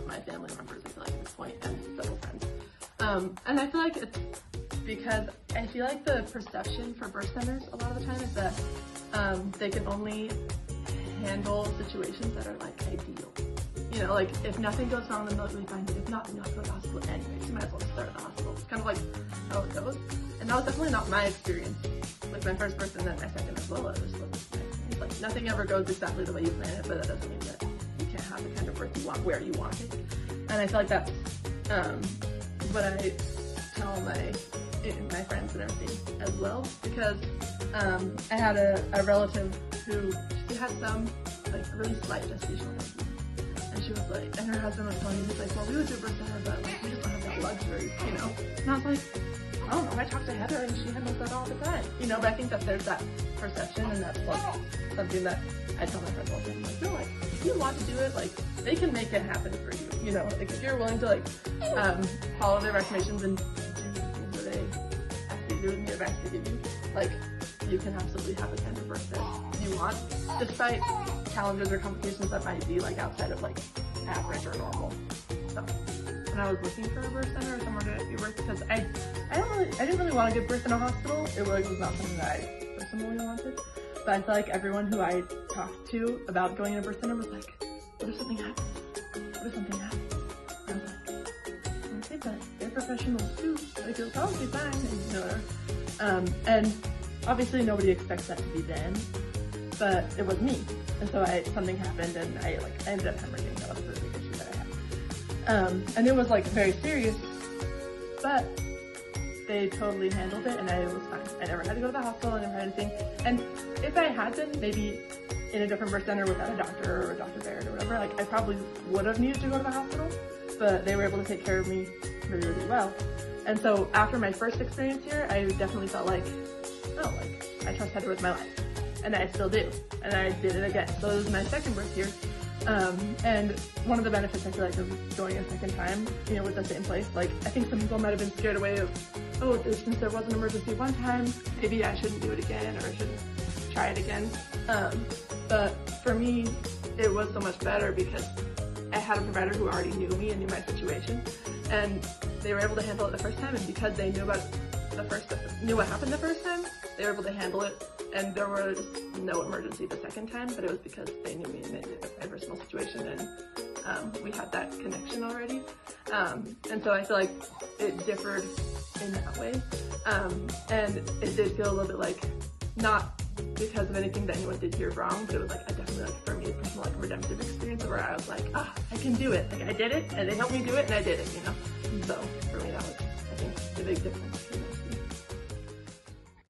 of my family members, I feel like, at this point, and several friends. And I feel like it's because I feel like the perception for birth centers a lot of the time is that they can only handle situations that are like ideal. You know, like if nothing goes wrong, then they'll be fine. If not, then you have to go to the hospital anyway. So you might as well just start at the hospital. It's kind of like how it goes. And that was definitely not my experience with my first birth and then my second as well. It was like nothing ever goes exactly the way you plan it, but that doesn't mean that you can't have the kind of birth you want where you want it. And I feel like that's what I tell my friends and everything as well, because I had a relative who she had some like really slight gestational disease. And she was like, and her husband was telling me, he's like, well, we would do a birth center, but like, we just don't have that luxury, you know? And I was like, I don't know, I talked to Heather and she handles that all the time, you know? But I think that there's that perception, and that's like something that I tell my friends all the time, like, no, like, if you want to do it, like, they can make it happen for you, you know? Like, if you're willing to like, follow their recommendations and do the things that they actually do and the advice they give you, like, you can absolutely have the kind of birth that you want, despite challenges or complications that might be like outside of like average or normal. So when I was looking for a birth center or somewhere to give birth, because I didn't really want to give birth in a hospital. It was not something that I personally wanted. But I feel like everyone who I talked to about going to a birth center was like, what if something happens? What if something happens? And I was like, okay, but they're professionals too. Like, it'll probably be fine. And, you know, and obviously nobody expects that to be them, but it was me. And so something happened and I ended up hemorrhaging. That was the big issue that I had. And it was like very serious, but they totally handled it and I was fine. I never had to go to the hospital, I never had anything. And if I had been maybe in a different birth center without a doctor or a Dr. Baird or whatever, like I probably would have needed to go to the hospital, but they were able to take care of me really, really well. And so after my first experience here, I definitely felt like, oh, like I trust Heather with my life. And I still do. And I did it again. So this is my second birth here. And one of the benefits I feel like of going a second time, you know, with the same place, like I think some people might have been scared away of, oh, since there was an emergency one time, maybe I shouldn't do it again or I shouldn't try it again. But for me, it was so much better because I had a provider who already knew me and knew my situation. And they were able to handle it the first time, and because they knew what happened the first time, they were able to handle it. And there was no emergency the second time, but it was because they knew me and they knew my personal situation, and we had that connection already. And so I feel like it differed in that way. And it did feel a little bit like, not because of anything that anyone did here wrong, but it was like a definitely, like, for me, a personal, like, redemptive experience where I was like, ah, I can do it. Like, I did it, and they helped me do it, and I did it, you know? So for me, that was, I think, the big difference.